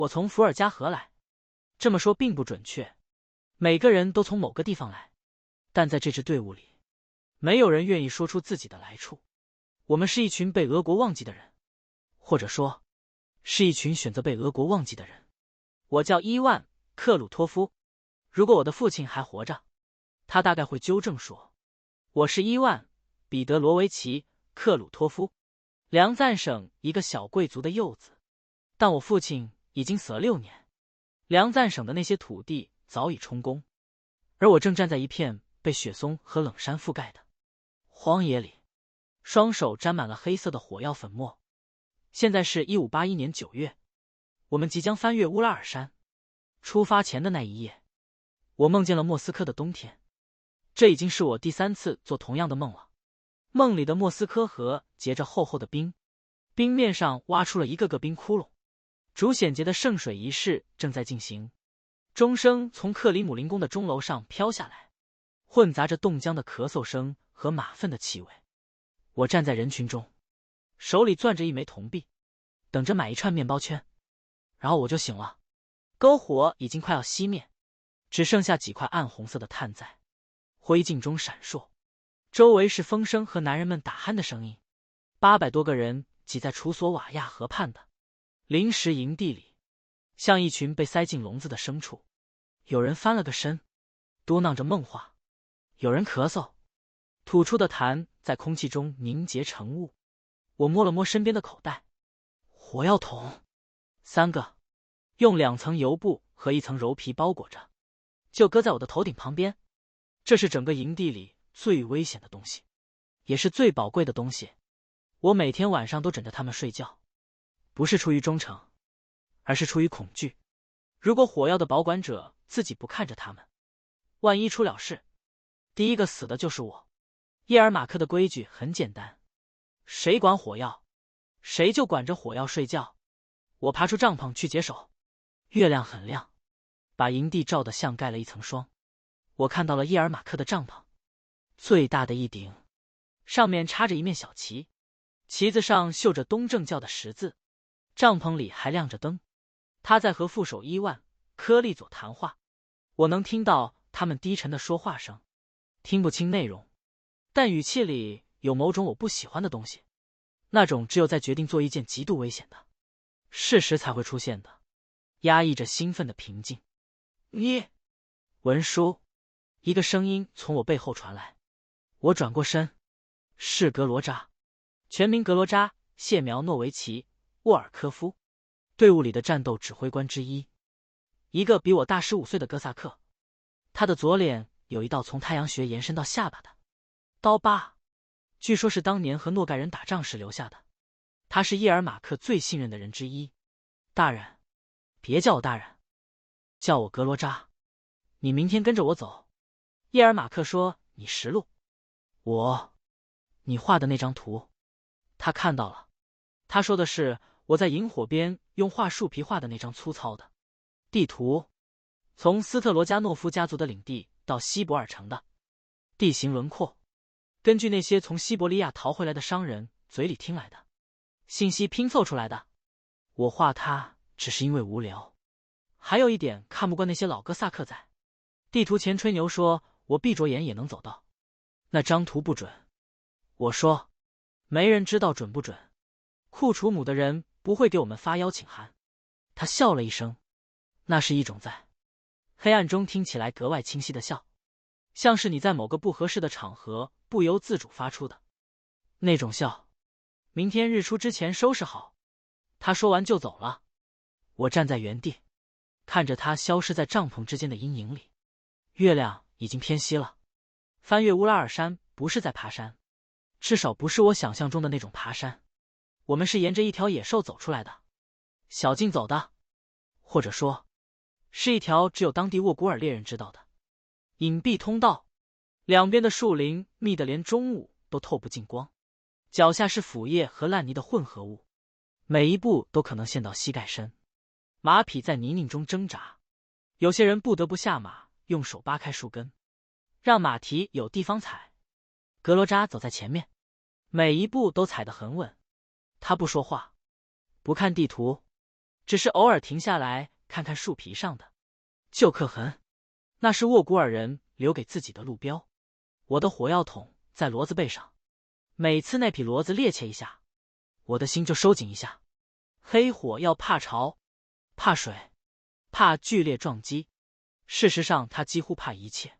我从伏尔加河来。这么说并不准确，每个人都从某个地方来，但在这支队伍里，没有人愿意说出自己的来处。我们是一群被俄国忘记的人，或者说，是一群选择被俄国忘记的人。我叫伊万·克鲁托夫。如果我的父亲还活着，他大概会纠正说，我是伊万·彼得罗维奇·克鲁托夫，梁赞省一个小贵族的幼子。但我父亲已经死了6年，梁赞省的那些土地早已充公，而我正站在一片被雪松和冷杉覆盖的荒野里，双手沾满了黑色的火药粉末。现在是1581年9月，我们即将翻越乌拉尔山。出发前的那一夜，我梦见了莫斯科的冬天。这已经是我第3次做同样的梦了。梦里的莫斯科河结着厚厚的冰，冰面上挖出了一个个冰窟窿。主显节的圣水仪式正在进行，钟声从克里姆林宫的钟楼上飘下来，混杂着冻僵的咳嗽声和马粪的气味。我站在人群中，手里攥着一枚铜币，等着买一串面包圈。然后我就醒了，篝火已经快要熄灭，只剩下几块暗红色的炭在灰烬中闪烁。周围是风声和男人们打鼾的声音。800多个人挤在楚索瓦亚河畔的临时营地里，像一群被塞进笼子的牲畜。有人翻了个身，嘟囔着梦话；有人咳嗽，吐出的痰在空气中凝结成雾。我摸了摸身边的口袋，火药桶，3个，用2层油布和1层鞣皮包裹着，就搁在我的头顶旁边。这是整个营地里最危险的东西，也是最宝贵的东西。我每天晚上都枕着它们睡觉，不是出于忠诚，而是出于恐惧。如果火药的保管者自己不看着他们，万一出了事，第一个死的就是我。叶尔马克的规矩很简单，谁管火药，谁就管着火药睡觉。我爬出帐篷去解手。月亮很亮，把营地照得像盖了一层霜。我看到了叶尔马克的帐篷，最大的一顶，上面插着一面小旗，旗子上绣着东正教的十字。帐篷里还亮着灯，他在和副手伊万·科利佐谈话。我能听到他们低沉的说话声，听不清内容，但语气里有某种我不喜欢的东西，那种只有在决定做一件极度危险的事时才会出现的，压抑着兴奋的平静。你，文书，一个声音从我背后传来。我转过身，是格罗扎，全名格罗扎·谢苗诺维奇·沃尔科夫，队伍里的战斗指挥官之一，一个比我大15岁的哥萨克。他的左脸有一道从太阳穴延伸到下巴的刀疤，据说是当年和诺盖人打仗时留下的。他是叶尔马克最信任的人之一。大人，别叫我大人，叫我格罗扎。你明天跟着我走。叶尔马克说你识路。你画的那张图，他看到了。他说的是我在萤火边用桦树皮画的那张粗糙的地图，从斯特罗加诺夫家族的领地到西伯尔城的地形轮廓，根据那些从西伯利亚逃回来的商人嘴里听来的信息拼凑出来的。我画它只是因为无聊，还有一点看不惯那些老哥萨克在地图前吹牛说我闭着眼也能走到那张图不准。我说没人知道准不准，库楚姆的人不会给我们发邀请函。他笑了一声，那是一种在黑暗中听起来格外清晰的笑，像是你在某个不合适的场合不由自主发出的那种笑。明天日出之前收拾好。他说完就走了。我站在原地，看着他消失在帐篷之间的阴影里。月亮已经偏西了。翻越乌拉尔山不是在爬山，至少不是我想象中的那种爬山。我们是沿着一条野兽走出来的，小径走的，或者说是一条只有当地沃古尔猎人知道的隐蔽通道。两边的树林密得连中午都透不进光，脚下是腐叶和烂泥的混合物，每一步都可能陷到膝盖深。马匹在泥泞中挣扎，有些人不得不下马，用手扒开树根，让马蹄有地方踩。格罗扎走在前面，每一步都踩得很稳。他不说话，不看地图，只是偶尔停下来看看树皮上的旧刻痕，那是沃古尔人留给自己的路标。我的火药桶在骡子背上，每次那匹骡子趔趄一下，我的心就收紧一下。黑火要怕潮，怕水，怕剧烈撞击。事实上，它几乎怕一切。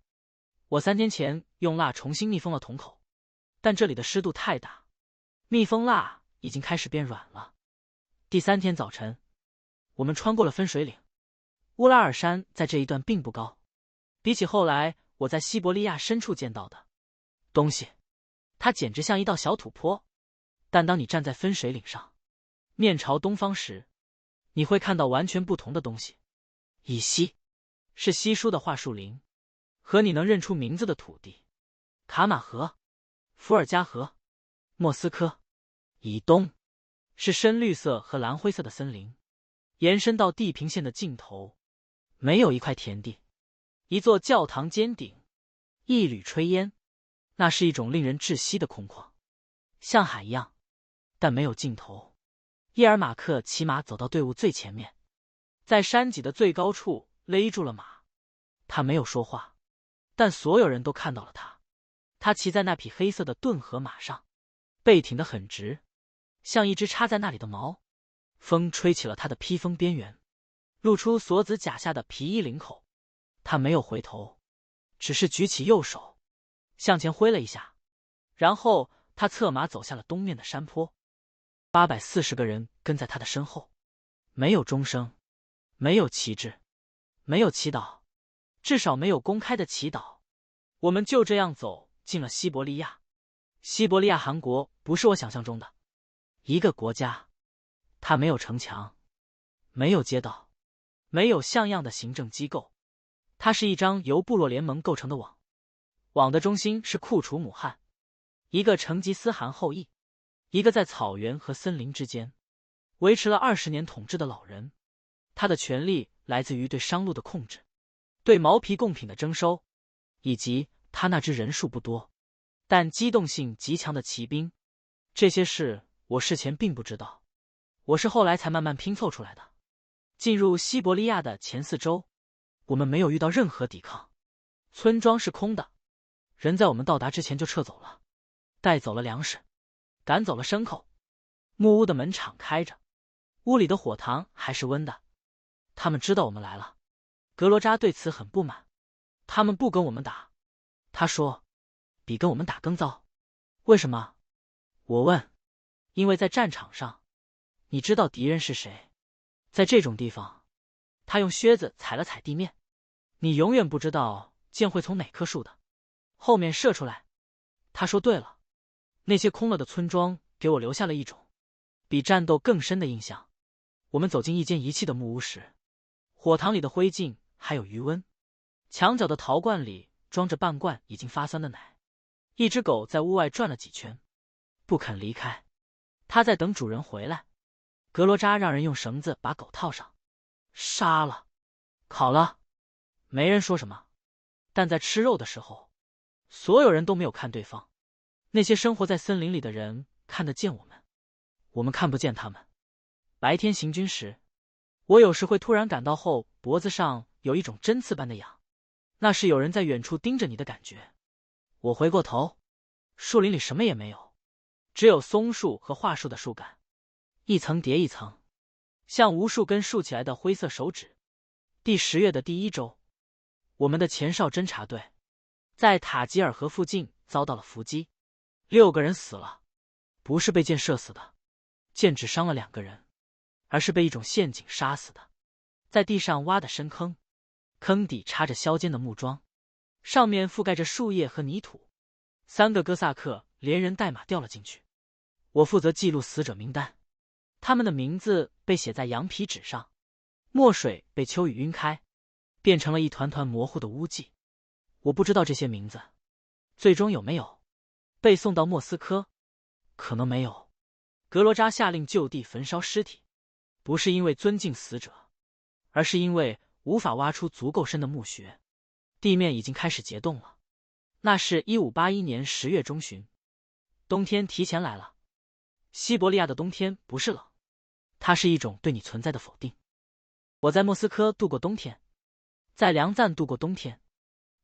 我3天前用蜡重新密封了桶口，但这里的湿度太大，密封蜡已经开始变软了。第3天早晨，我们穿过了分水岭。乌拉尔山在这一段并不高，比起后来我在西伯利亚深处见到的东西，它简直像一道小土坡。但当你站在分水岭上，面朝东方时，你会看到完全不同的东西。以西是稀疏的桦树林和你能认出名字的土地，卡马河、伏尔加河、莫斯科。以东是深绿色和蓝灰色的森林，延伸到地平线的尽头，没有一块田地。一座教堂尖顶，一缕炊烟，那是一种令人窒息的空旷，像海一样，但没有尽头。叶尔马克骑马走到队伍最前面，在山脊的最高处勒住了马。他没有说话，但所有人都看到了他。他骑在那匹黑色的顿河马上，背挺得很直，像一只插在那里的矛。风吹起了他的披风边缘，露出锁子甲下的皮衣领口。他没有回头，只是举起右手向前挥了一下，然后他策马走下了东面的山坡。840个人跟在他的身后，没有钟声，没有旗帜，没有祈祷，至少没有公开的祈祷。我们就这样走进了西伯利亚。西伯利亚汗国不是我想象中的一个国家，它没有城墙，没有街道，没有像样的行政机构。它是一张由部落联盟构成的网，网的中心是库楚姆汗，一个成吉思汗后裔，一个在草原和森林之间维持了20年统治的老人。他的权力来自于对商路的控制，对毛皮贡品的征收，以及他那支人数不多但机动性极强的骑兵。这些事我事前并不知道，我是后来才慢慢拼凑出来的。进入西伯利亚的前4周，我们没有遇到任何抵抗。村庄是空的，人在我们到达之前就撤走了，带走了粮食，赶走了牲口。木屋的门敞开着，屋里的火塘还是温的。他们知道我们来了。格罗扎对此很不满，他们不跟我们打。他说，比跟我们打更糟。为什么？我问。因为在战场上，你知道敌人是谁。在这种地方，他用靴子踩了踩地面，你永远不知道箭会从哪棵树的后面射出来。他说对了，那些空了的村庄给我留下了一种比战斗更深的印象。我们走进一间遗弃的木屋时，火塘里的灰烬还有余温，墙角的陶罐里装着半罐已经发酸的奶。一只狗在屋外转了几圈，不肯离开，它在等主人回来。格罗扎让人用绳子把狗套上，杀了，烤了。没人说什么，但在吃肉的时候，所有人都没有看对方。那些生活在森林里的人看得见我们，我们看不见他们。白天行军时，我有时会突然感到后脖子上有一种针刺般的痒，那是有人在远处盯着你的感觉。我回过头，树林里什么也没有，只有松树和桦树的树干，一层叠一层，像无数根竖起来的灰色手指。第10月的第1周，我们的前哨侦察队在塔吉尔河附近遭到了伏击，6个人死了，不是被箭射死的，箭只伤了2个人，而是被一种陷阱杀死的。在地上挖的深坑，坑底插着削尖的木桩，上面覆盖着树叶和泥土。3个哥萨克连人带马掉了进去。我负责记录死者名单，他们的名字被写在羊皮纸上，墨水被秋雨晕开，变成了一团团模糊的污迹。我不知道这些名字最终有没有被送到莫斯科，可能没有。格罗扎下令就地焚烧尸体，不是因为尊敬死者，而是因为无法挖出足够深的墓穴，地面已经开始结冻了。那是1581年10月中旬，冬天提前来了。西伯利亚的冬天不是冷，它是一种对你存在的否定。我在莫斯科度过冬天，在梁赞度过冬天。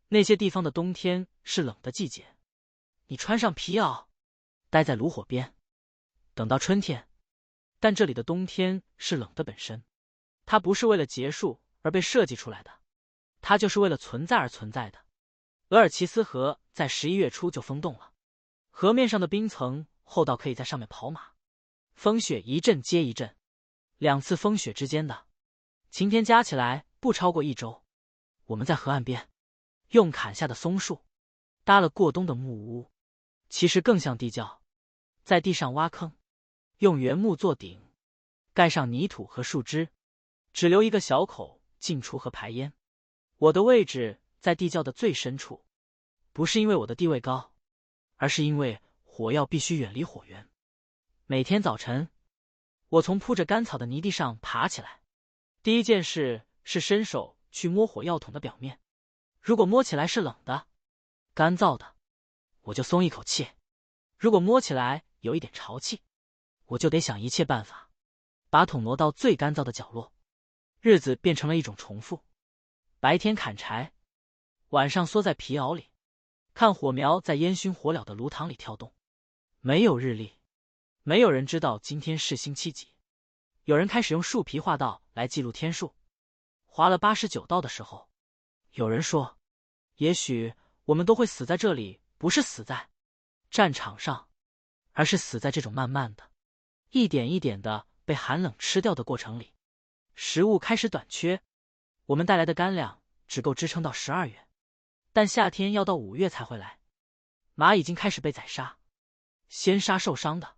那些地方的冬天是冷的季节，你穿上皮袄，待在炉火边，等到春天。但这里的冬天是冷的本身，它不是为了结束而被设计出来的，它就是为了存在而存在的。额尔齐斯河在11月初就封冻了，河面上的冰层厚到可以在上面跑马，风雪一阵接一阵，2次风雪之间的晴天加起来不超过1周。我们在河岸边用砍下的松树搭了过冬的木屋，其实更像地窖，在地上挖坑，用原木做顶，盖上泥土和树枝，只留一个小口进出和排烟。我的位置在地窖的最深处，不是因为我的地位高，而是因为火药必须远离火源。每天早晨，我从铺着干草的泥地上爬起来，第一件事是伸手去摸火药桶的表面，如果摸起来是冷的、干燥的，我就松一口气；如果摸起来有一点潮气，我就得想一切办法把桶挪到最干燥的角落。日子变成了一种重复，白天砍柴，晚上缩在皮袄里，看火苗在烟熏火燎的炉膛里跳动。没有日历，没有人知道今天是星期几。有人开始用树皮画道来记录天数，划了89道的时候，有人说，也许我们都会死在这里，不是死在战场上，而是死在这种慢慢的、一点一点的被寒冷吃掉的过程里。食物开始短缺，我们带来的干粮只够支撑到12月，但夏天要到5月才会来。马已经开始被宰杀，先杀受伤的、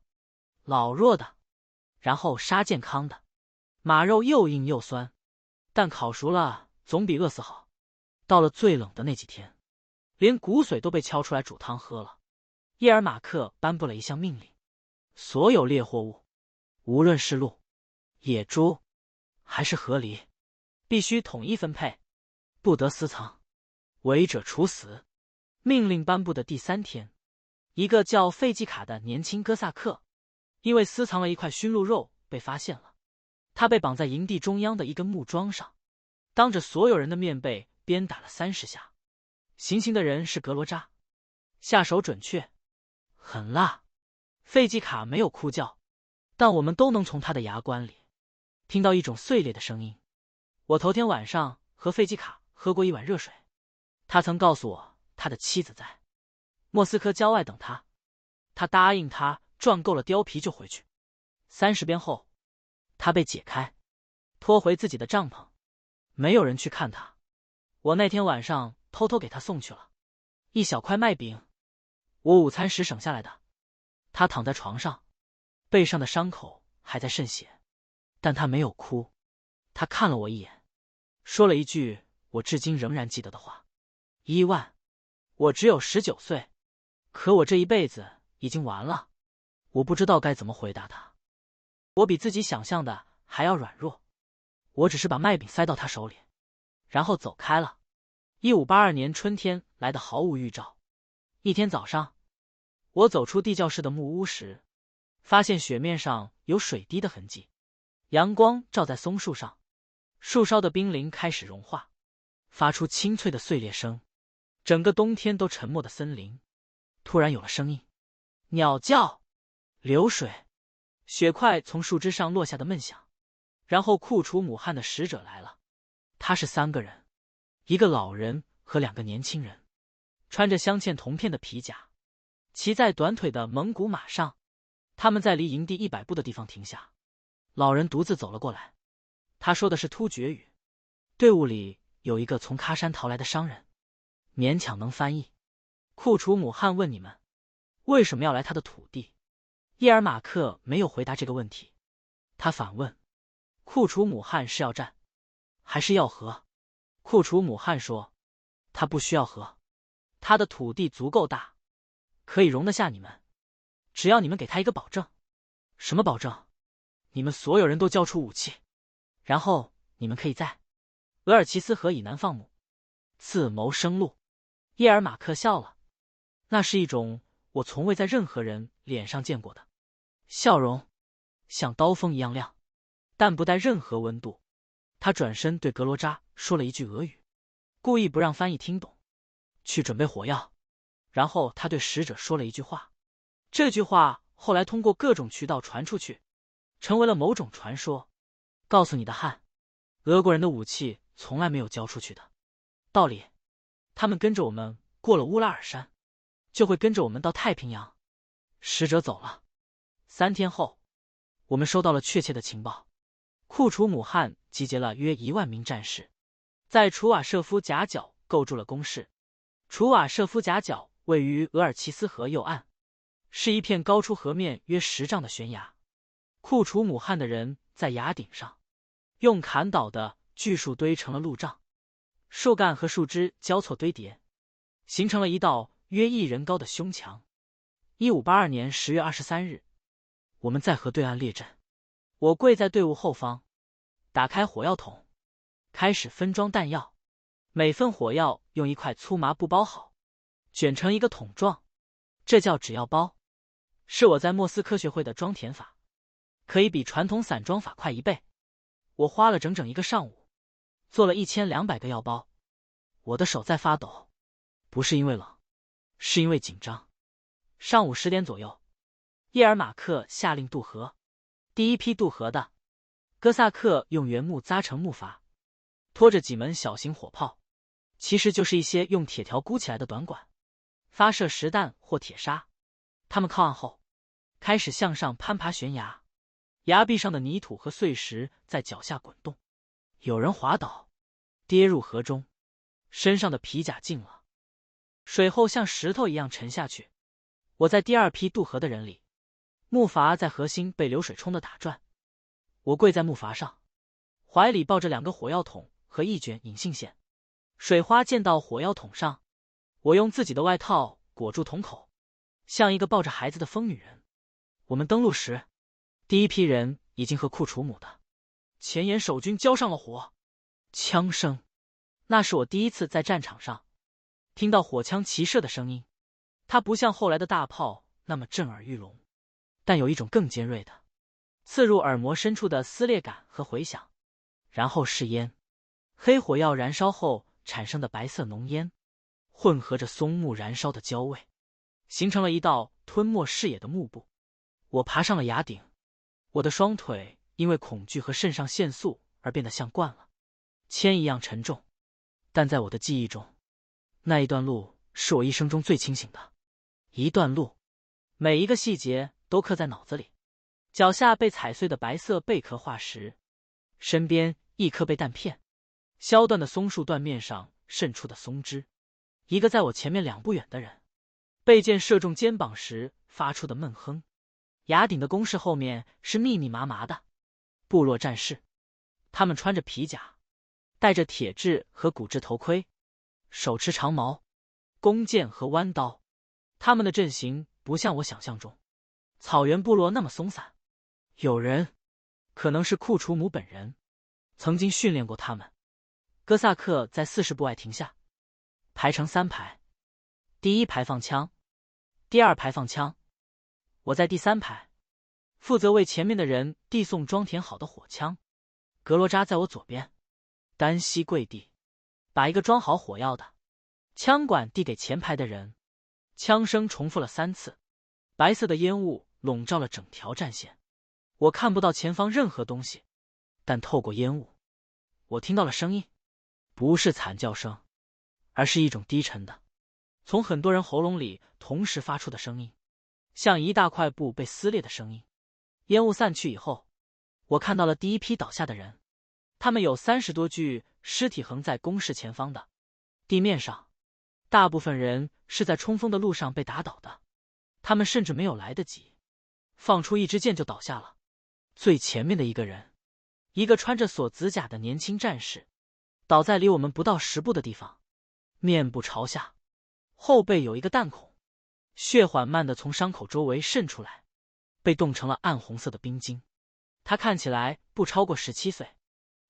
老弱的，然后杀健康的。马肉又硬又酸，但烤熟了总比饿死好。到了最冷的那几天，连骨髓都被敲出来煮汤喝了。叶尔马克颁布了一项命令，所有猎获物，无论是鹿、野猪还是河狸，必须统一分配，不得私藏，违者处死。命令颁布的第3天，一个叫费季卡的年轻哥萨克因为私藏了一块驯鹿肉被发现了，他被绑在营地中央的一根木桩上，当着所有人的面被鞭打了30下。行刑的人是格罗扎，下手准确，狠辣。费季卡没有哭叫，但我们都能从他的牙关里听到一种碎裂的声音。我头天晚上和费季卡喝过一碗热水，他曾告诉我他的妻子在莫斯科郊外等他，他答应他赚够了貂皮就回去。30鞭后，他被解开，拖回自己的帐篷，没有人去看他。我那天晚上偷偷给他送去了一小块麦饼，我午餐时省下来的。他躺在床上，背上的伤口还在渗血，但他没有哭。他看了我一眼，说了一句我至今仍然记得的话：1万，我只有19岁，可我这一辈子已经完了。我不知道该怎么回答他。我比自己想象的还要软弱，我只是把麦饼塞到他手里，然后走开了。1582年春天来得毫无预兆。一天早上，我走出地窖室的木屋时，发现雪面上有水滴的痕迹。阳光照在松树上，树梢的冰凌开始融化，发出清脆的碎裂声。整个冬天都沉默的森林突然有了声音，鸟叫，流水，雪块从树枝上落下的闷响。然后库楚姆汗的使者来了，他是3个人，一个老人和2个年轻人，穿着镶嵌铜片的皮甲，骑在短腿的蒙古马上。他们在离营地100步的地方停下。老人独自走了过来，他说的是突厥语。队伍里有一个从喀山逃来的商人，勉强能翻译。库楚姆汗问：“你们为什么要来他的土地？”叶尔马克没有回答这个问题，他反问：“库楚姆汗是要战，还是要和？”库楚姆汗说：“他不需要和，他的土地足够大，可以容得下你们，只要你们给他一个保证。”“什么保证？”“你们所有人都交出武器，然后你们可以在额尔齐斯河以南放牧，自谋生路。”叶尔马克笑了，那是一种我从未在任何人脸上见过的笑容，像刀锋一样亮，但不带任何温度。他转身对格罗扎说了一句俄语，故意不让翻译听懂，去准备火药。然后他对使者说了一句话，这句话后来通过各种渠道传出去，成为了某种传说。告诉你的汉，俄国人的武器从来没有交出去的道理。他们跟着我们过了乌拉尔山，就会跟着我们到太平洋。使者走了3天后，我们收到了确切的情报，库楚姆汗集结了约1万名战士，在楚瓦舍夫夹角构筑了工事。楚瓦舍夫夹角位于额尔齐斯河右岸，是一片高出河面约10丈的悬崖。库楚姆汗的人在崖顶上用砍倒的巨树堆成了路障，树干和树枝交错堆叠，形成了一道约1人高的胸墙。1582年10月23日，我们在河对岸列阵。我跪在队伍后方，打开火药桶，开始分装弹药。每份火药用一块粗麻布包好，卷成一个桶状，这叫纸药包，是我在莫斯科学会的装填法，可以比传统散装法快1倍。我花了整整1个上午，做了1200个药包。我的手在发抖，不是因为冷，是因为紧张。上午10点左右，叶尔马克下令渡河。第一批渡河的哥萨克用原木扎成木筏，拖着几门小型火炮，其实就是一些用铁条箍起来的短管，发射实弹或铁砂。他们靠岸后，开始向上攀爬悬崖，崖壁上的泥土和碎石在脚下滚动，有人滑倒，跌入河中，身上的皮甲进了水后，像石头一样沉下去。我在第2批渡河的人里，木筏在河心被流水冲得打转。我跪在木筏上，怀里抱着2个火药桶和1卷引信线。水花溅到火药桶上，我用自己的外套裹住桶口，像一个抱着孩子的疯女人。我们登陆时，第一批人已经和库楚姆的前沿守军交上了火。枪声，那是我第一次在战场上听到火枪齐射的声音。它不像后来的大炮那么震耳欲聋，但有一种更尖锐的刺入耳膜深处的撕裂感和回响。然后是烟，黑火药燃烧后产生的白色浓烟，混合着松木燃烧的焦味，形成了一道吞没视野的幕布。我爬上了崖顶，我的双腿因为恐惧和肾上腺素而变得像惯了铅一样沉重。但在我的记忆中，那一段路是我一生中最清醒的一段路，每一个细节都刻在脑子里。脚下被踩碎的白色贝壳化石，身边一颗被弹片削断的松树断面上渗出的松枝，一个在我前面2步远的人被箭射中肩膀时发出的闷哼。崖顶的工事后面是密密麻麻的部落战士，他们穿着皮甲，戴着铁质和骨质头盔，手持长矛、弓箭和弯刀。他们的阵型不像我想象中草原部落那么松散。有人，可能是库楚姆本人，曾经训练过他们。哥萨克在40步外停下，排成3排，第1排放枪，第2排放枪。我在第3排，负责为前面的人递送装填好的火枪。格罗扎在我左边，单膝跪地，把一个装好火药的枪管递给前排的人。枪声重复了3次，白色的烟雾笼罩了整条战线。我看不到前方任何东西，但透过烟雾，我听到了声音，不是惨叫声，而是一种低沉的，从很多人喉咙里同时发出的声音，像一大块布被撕裂的声音。烟雾散去以后，我看到了第1批倒下的人，他们有30多具尸体横在工事前方的地面上，大部分人是在冲锋的路上被打倒的，他们甚至没有来得及放出一支箭就倒下了。最前面的一个人，一个穿着锁子甲的年轻战士，倒在离我们不到10步的地方，面部朝下，后背有一个弹孔，血缓慢地从伤口周围渗出来，被冻成了暗红色的冰晶。他看起来不超过17岁。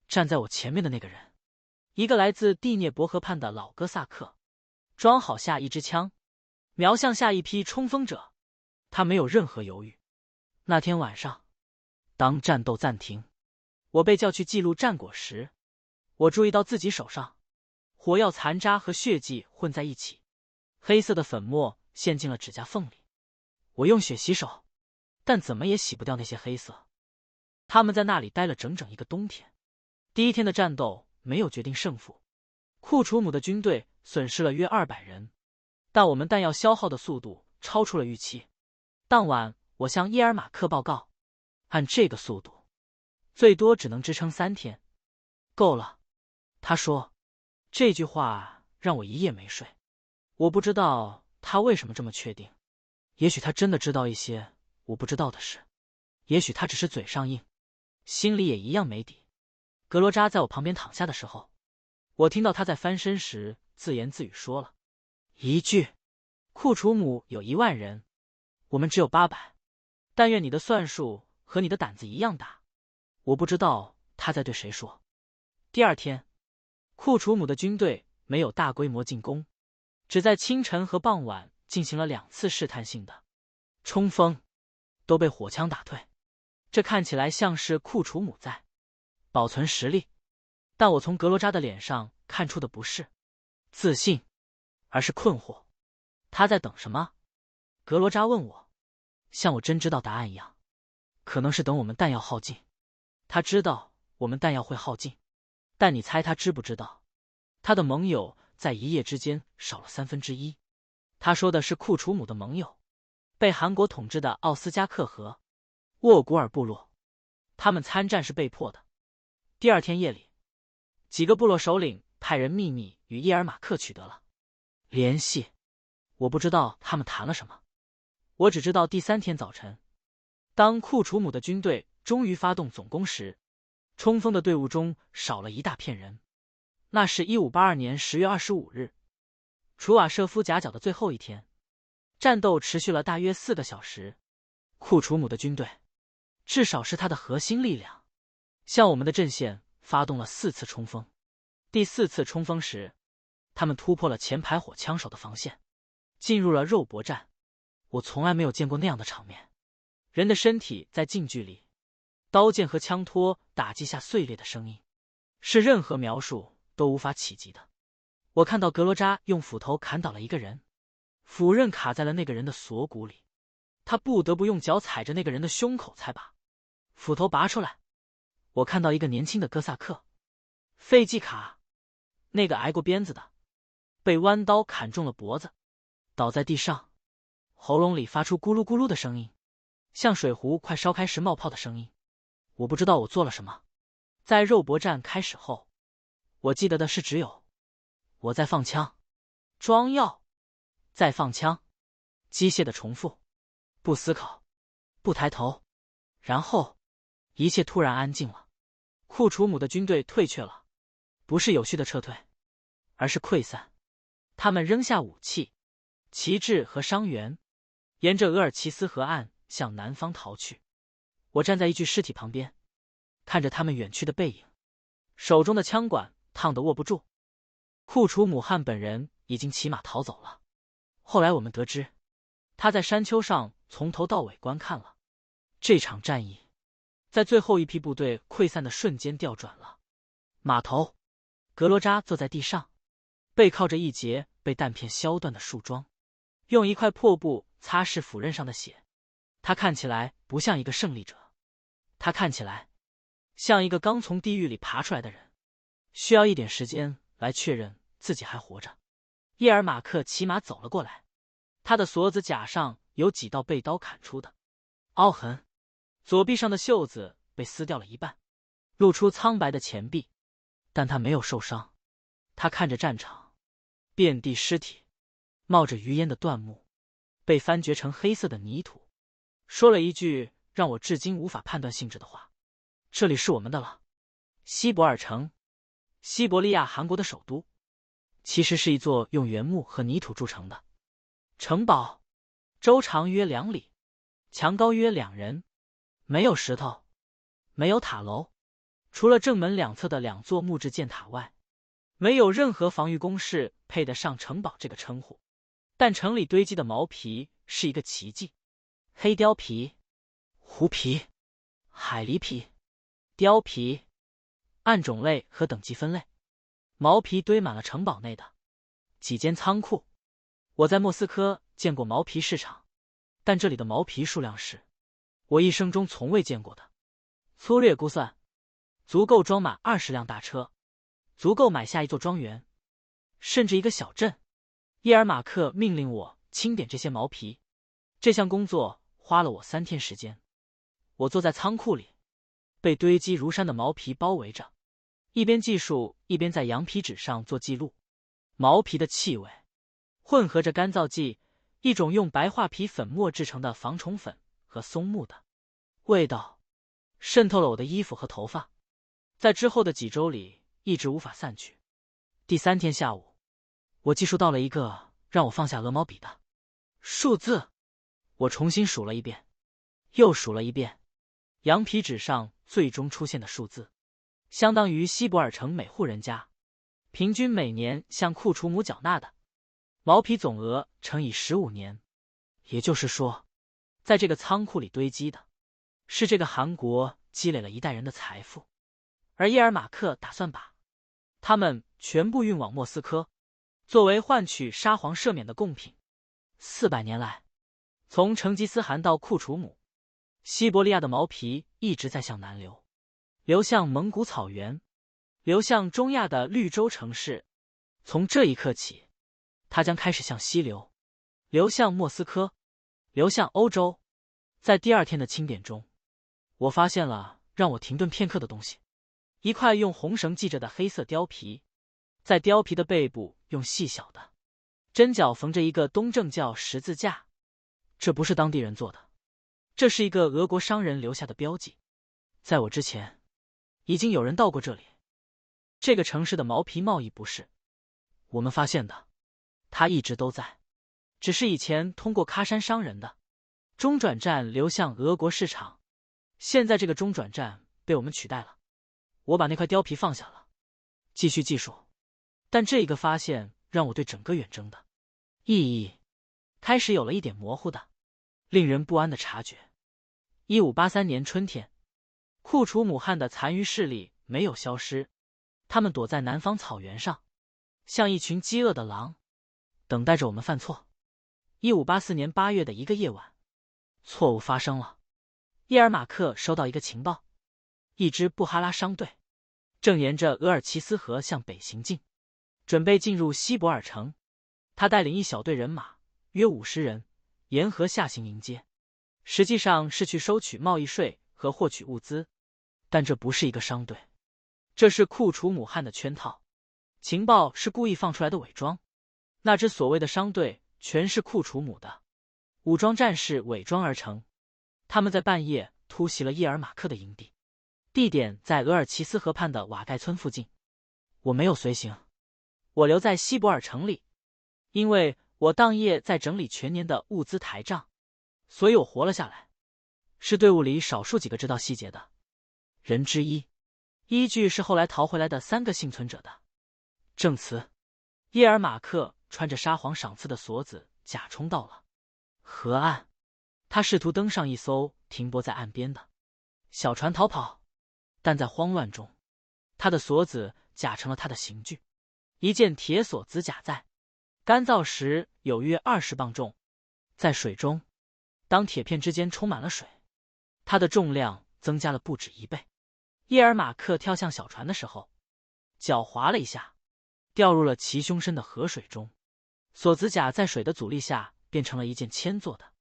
站在我前面的那个人，一个来自第聂伯河畔的老哥萨克，装好下一支枪，瞄向下一批冲锋者。他没有任何犹豫。那天晚上，当战斗暂停，我被叫去记录战果时，我注意到自己手上火药残渣和血迹混在一起，黑色的粉末陷进了指甲缝里。我用血洗手，但怎么也洗不掉那些黑色。他们在那里待了整整一个冬天。第一天的战斗没有决定胜负，库楚姆的军队损失了约200人，但我们弹药消耗的速度超出了预期。当晚，我向伊尔马克报告，按这个速度，最多只能支撑3天。够了，他说。这句话让我一夜没睡。我不知道他为什么这么确定，也许他真的知道一些我不知道的事，也许他只是嘴上硬，心里也一样没底。格罗扎在我旁边躺下的时候，我听到他在翻身时自言自语说了一句：库楚姆有1万人，我们只有800，但愿你的算术和你的胆子一样大。我不知道他在对谁说。第二天，库楚姆的军队没有大规模进攻，只在清晨和傍晚进行了2次试探性的冲锋，都被火枪打退。这看起来像是库楚姆在保存实力，但我从格罗扎的脸上看出的不是自信，而是困惑。他在等什么？格罗扎问我，像我真知道答案一样。可能是等我们弹药耗尽。他知道我们弹药会耗尽，但你猜他知不知道？他的盟友在一夜之间少了1/3。他说的是库楚姆的盟友，被韩国统治的奥斯加克和沃古尔部落。他们参战是被迫的。第二天夜里，几个部落首领派人秘密与伊尔马克取得了联系。我不知道他们谈了什么，我只知道第3天早晨，当库楚姆的军队终于发动总攻时，冲锋的队伍中少了一大片人。那是1582年10月25日，楚瓦舍夫夹角的最后一天。战斗持续了大约4个小时。库楚姆的军队，至少是他的核心力量，向我们的阵线发动了4次冲锋。第4次冲锋时，他们突破了前排火枪手的防线，进入了肉搏战。我从来没有见过那样的场面，人的身体在近距离刀剑和枪托打击下碎裂的声音，是任何描述都无法企及的。我看到格罗扎用斧头砍倒了一个人，斧刃卡在了那个人的锁骨里，他不得不用脚踩着那个人的胸口才把斧头拔出来。我看到一个年轻的哥萨克费季卡，那个挨过鞭子的，被弯刀砍中了脖子，倒在地上，喉咙里发出咕噜咕噜的声音，像水壶快烧开时冒泡的声音。我不知道我做了什么。在肉搏战开始后，我记得的是只有我在放枪，装药，再放枪，机械的重复，不思考，不抬头，然后一切突然安静了。库楚姆的军队退却了，不是有序的撤退，而是溃散。他们扔下武器、旗帜和伤员，沿着额尔齐斯河岸向南方逃去。我站在一具尸体旁边，看着他们远去的背影，手中的枪管烫得握不住。库楚姆汉本人已经骑马逃走了。后来我们得知，他在山丘上从头到尾观看了这场战役，在最后一批部队溃散的瞬间调转了马头。格罗扎坐在地上，背靠着一截被弹片削断的树桩，用一块破布擦拭斧刃上的血。他看起来不像一个胜利者，他看起来像一个刚从地狱里爬出来的人，需要一点时间来确认自己还活着。叶尔马克骑马走了过来，他的锁子甲上有几道被刀砍出的凹痕，左臂上的袖子被撕掉了一半，露出苍白的前臂，但他没有受伤。他看着战场，遍地尸体，冒着余烟的断木，被翻掘成黑色的泥土，说了一句让我至今无法判断性质的话：这里是我们的了。西伯尔城，西伯利亚韩国的首都，其实是一座用原木和泥土筑成的城堡，周长约2里，墙高约2人，没有石头，没有塔楼，除了正门两侧的2座木质箭塔外，没有任何防御工事配得上城堡这个称呼。但城里堆积的毛皮是一个奇迹：黑貂皮、狐皮、海狸皮、貂皮，按种类和等级分类。毛皮堆满了城堡内的几间仓库。我在莫斯科见过毛皮市场，但这里的毛皮数量是我一生中从未见过的。粗略估算，足够装满20辆大车，足够买下一座庄园，甚至一个小镇。叶尔马克命令我清点这些毛皮，这项工作花了我3天时间。我坐在仓库里，被堆积如山的毛皮包围着，一边计数一边在羊皮纸上做记录。毛皮的气味混合着干燥剂，一种用白桦皮粉末制成的防虫粉和松木的味道渗透了我的衣服和头发，在之后的几周里一直无法散去。第3天下午，我计数到了一个让我放下鹅毛笔的数字。我重新数了一遍，又数了一遍，羊皮纸上最终出现的数字相当于西博尔城每户人家平均每年向库楚姆缴纳的毛皮总额乘以15年。也就是说，在这个仓库里堆积的是这个韩国积累了一代人的财富，而叶尔马克打算把他们全部运往莫斯科，作为换取沙皇赦免的贡品。400年来，从成吉思汗到库楚姆，西伯利亚的毛皮一直在向南流，流向蒙古草原，流向中亚的绿洲城市。从这一刻起，它将开始向西流，流向莫斯科，流向欧洲。在第2天的清点中，我发现了让我停顿片刻的东西，一块用红绳系着的黑色貂皮，在貂皮的背部用细小的针脚缝着一个东正教十字架。这不是当地人做的，这是一个俄国商人留下的标记。在我之前，已经有人到过这里。这个城市的毛皮贸易不是我们发现的，它一直都在，只是以前通过喀山商人的中转站流向俄国市场，现在这个中转站被我们取代了。我把那块貂皮放下了，继续计数，但这一个发现让我对整个远征的意义开始有了一点模糊的、令人不安的察觉。1583年春天，库楚姆汗的残余势力没有消失，他们躲在南方草原上，像一群饥饿的狼，等待着我们犯错。1584年8月的一个夜晚，错误发生了。叶尔马克收到一个情报，一支布哈拉商队正沿着额尔齐斯河向北行进，准备进入西博尔城。他带领一小队人马，约50人，沿河下行迎接，实际上是去收取贸易税和获取物资。但这不是一个商队，这是库楚姆汗的圈套。情报是故意放出来的伪装。那支所谓的商队全是库楚姆的武装战士伪装而成。他们在半夜突袭了叶尔马克的营地，地点在额尔齐斯河畔的瓦盖村附近。我没有随行，我留在西博尔城里，因为我当夜在整理全年的物资台账，所以我活了下来，是队伍里少数几个知道细节的人之一。依据是后来逃回来的3个幸存者的证词，叶尔马克穿着沙皇赏赐的锁子甲冲到了河岸，他试图登上一艘停泊在岸边的小船逃跑，但在慌乱中，他的锁子甲成了他的刑具，一件铁锁子甲在干燥时有约20磅重。在水中，当铁片之间充满了水，它的重量增加了不止1倍。叶尔马克跳向小船的时候，脚滑了一下，掉入了其胸深的河水中。锁子甲在水的阻力下变成了一件铅做的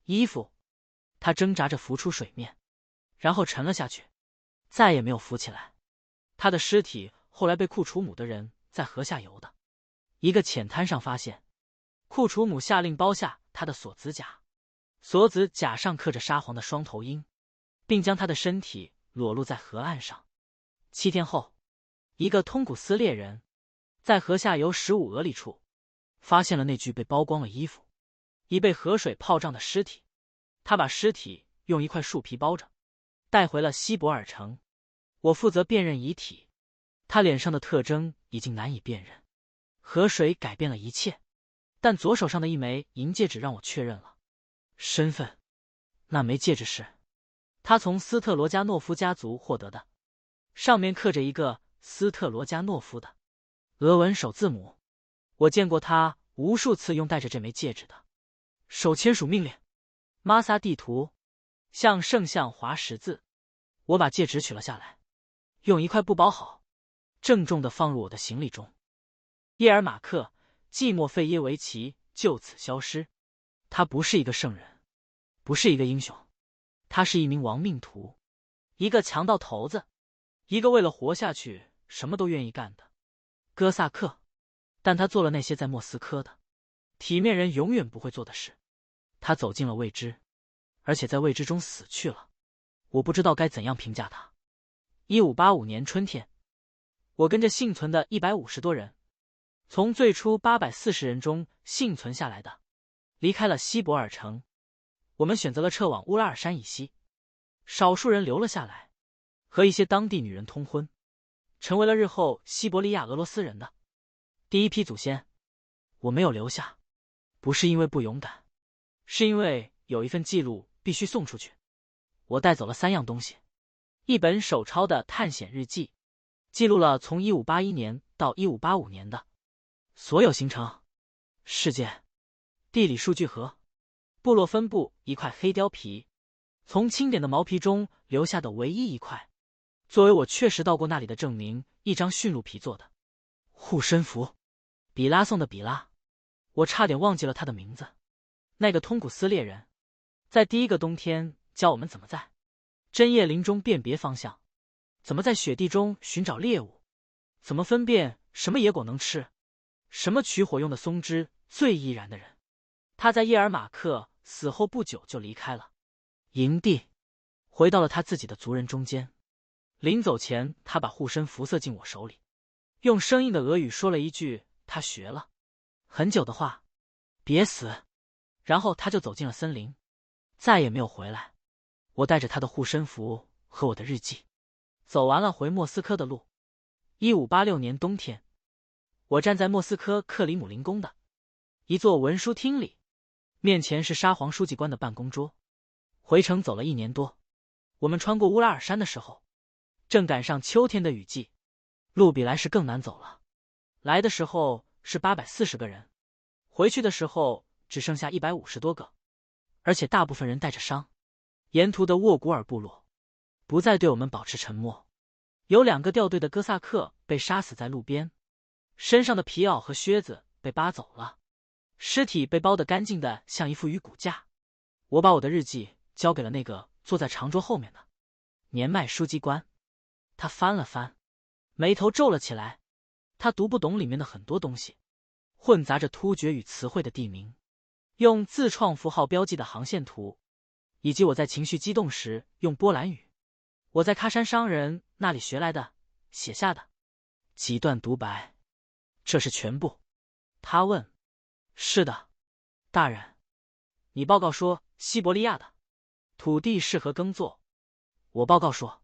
衣服，他挣扎着浮出水面，然后沉了下去，再也没有浮起来。他的尸体后来被库楚姆的人在河下游的一个浅滩上发现。库楚姆下令剥下他的锁子甲，锁子甲上刻着沙皇的双头鹰，并将他的身体裸露在河岸上。7天后，一个通古斯猎人在河下游15俄里处发现了那具被剥光了衣服、已被河水泡胀的尸体。他把尸体用一块树皮包着，带回了西博尔城。我负责辨认遗体，他脸上的特征已经难以辨认。河水改变了一切，但左手上的一枚银戒指让我确认了身份。那枚戒指是他从斯特罗加诺夫家族获得的，上面刻着一个斯特罗加诺夫的俄文首字母。我见过他无数次用带着这枚戒指的。手签署命令。玛萨地图，向圣像划十字。我把戒指取了下来，用一块布包好，郑重地放入我的行李中。叶尔马克·季莫费耶维奇就此消失。他不是一个圣人，不是一个英雄，他是一名亡命徒，一个强盗头子，一个为了活下去什么都愿意干的哥萨克。但他做了那些在莫斯科的体面人永远不会做的事。他走进了未知，而且在未知中死去了。我不知道该怎样评价他。1585年春天，我跟着幸存的150多人，从最初840人中幸存下来的，离开了西伯尔城。我们选择了撤往乌拉尔山以西，少数人留了下来，和一些当地女人通婚，成为了日后西伯利亚俄罗斯人的第一批祖先。我没有留下，不是因为不勇敢，是因为有一份记录必须送出去。我带走了3样东西：一本手抄的探险日记，记录了从1581年到1585年的所有行程、事件、地理数据和部落分布一块黑貂皮，从清点的毛皮中留下的唯一一块，作为我确实到过那里的证明，一张驯鹿皮做的护身符。比拉送的比拉，我差点忘记了他的名字。那个通古斯猎人，在第一个冬天教我们怎么在针叶林中辨别方向，怎么在雪地中寻找猎物，怎么分辨什么野果能吃，什么取火用的松枝最易燃的人。他在叶尔马克死后不久就离开了营地，回到了他自己的族人中间。临走前，他把护身符塞进我手里，用生硬的俄语说了一句他学了很久的话：别死。然后他就走进了森林，再也没有回来。我带着他的护身符和我的日记，走完了回莫斯科的路。1586年冬天，我站在莫斯科克里姆林宫的一座文书厅里，面前是沙皇书记官的办公桌。回程走了1年多，我们穿过乌拉尔山的时候，正赶上秋天的雨季，路比来时更难走了。来的时候是840个人，回去的时候只剩下150多个，而且大部分人带着伤。沿途的沃古尔部落不再对我们保持沉默，有2个掉队的哥萨克被杀死在路边，身上的皮袄和靴子被扒走了，尸体被包得干净的像一副鱼骨架。我把我的日记交给了那个坐在长桌后面的年迈书记官，他翻了翻，眉头皱了起来。他读不懂里面的很多东西，混杂着突厥语词汇的地名，用自创符号标记的航线图，以及我在情绪激动时用波兰语，我在喀山商人那里学来的写下的几段独白。这是全部？他问。是的，大人。你报告说西伯利亚的土地适合耕作。我报告说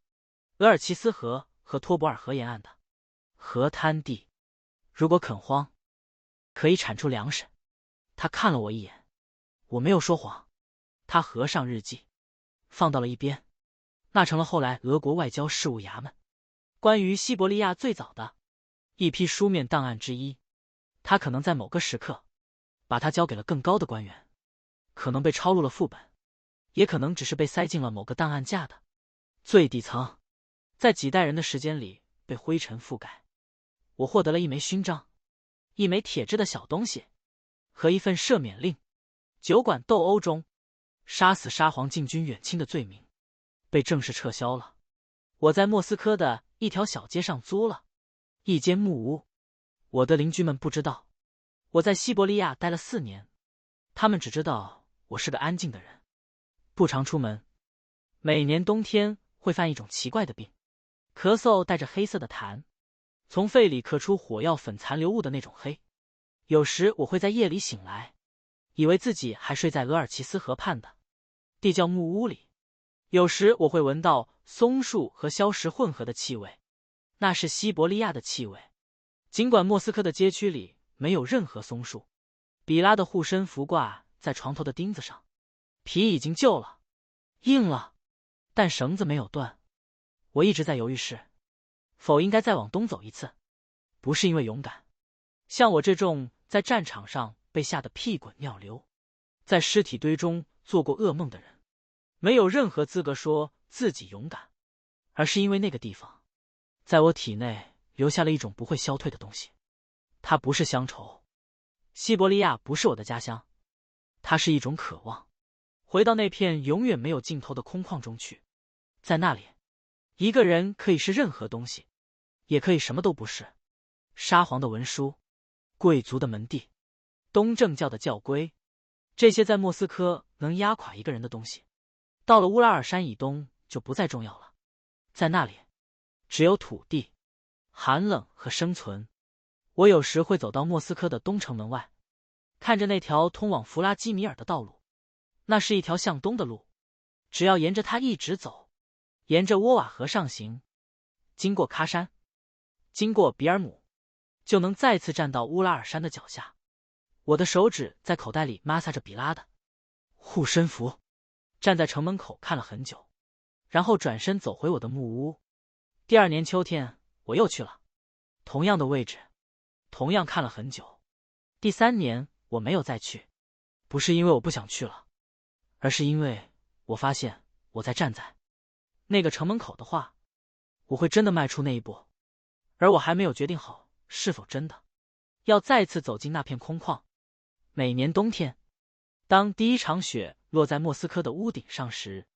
额尔齐斯河和托博尔河沿岸的河滩地，如果垦荒，可以产出粮食。他看了我一眼，我没有说谎。他合上日记，放到了一边，那成了后来俄国外交事务衙门关于西伯利亚最早的一批书面档案之一。他可能在某个时刻把它交给了更高的官员，可能被抄录了副本，也可能只是被塞进了某个档案架的最底层，在几代人的时间里被灰尘覆盖。我获得了一枚勋章，一枚铁制的小东西，和一份赦免令。酒馆斗殴中杀死沙皇禁军远亲的罪名被正式撤销了。我在莫斯科的一条小街上租了一间木屋。我的邻居们不知道我在西伯利亚待了4年，他们只知道我是个安静的人，不常出门。每年冬天会犯一种奇怪的病，咳嗽带着黑色的痰，从肺里咳出火药粉残留物的那种黑。有时我会在夜里醒来，以为自己还睡在额尔齐斯河畔的地窖木屋里。有时我会闻到松树和硝石混合的气味，那是西伯利亚的气味。尽管莫斯科的街区里没有任何松树，比拉的护身符挂在床头的钉子上，皮已经旧了，硬了，但绳子没有断。我一直在犹豫是否应该再往东走一次，不是因为勇敢，像我这种在战场上被吓得屁滚尿流，在尸体堆中做过噩梦的人，没有任何资格说自己勇敢，而是因为那个地方在我体内留下了一种不会消退的东西。它不是乡愁，西伯利亚不是我的家乡，它是一种渴望，回到那片永远没有尽头的空旷中去。在那里，一个人可以是任何东西，也可以什么都不是。沙皇的文书，贵族的门第，东正教的教规，这些在莫斯科能压垮一个人的东西，到了乌拉尔山以东就不再重要了。在那里，只有土地、寒冷和生存。我有时会走到莫斯科的东城门外，看着那条通往弗拉基米尔的道路，那是一条向东的路，只要沿着它一直走，沿着沃瓦河上行，经过喀山，经过比尔姆，就能再次站到乌拉尔山的脚下。我的手指在口袋里摩挲着比拉的护身符，站在城门口看了很久，然后转身走回我的木屋。第二年秋天，我又去了，同样的位置，同样看了很久。第三年我没有再去，不是因为我不想去了，而是因为我发现我在站在那个城门口的话，我会真的迈出那一步，而我还没有决定好是否真的要再次走进那片空旷。每年冬天，当第一场雪落在莫斯科的屋顶上时，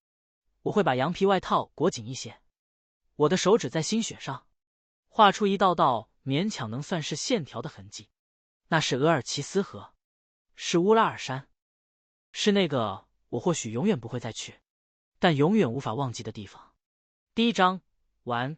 我会把羊皮外套裹紧一些，我的手指在新雪上画出一道道勉强能算是线条的痕迹。那是额尔齐斯河，是乌拉尔山，是那个我或许永远不会再去，但永远无法忘记的地方。第一章完。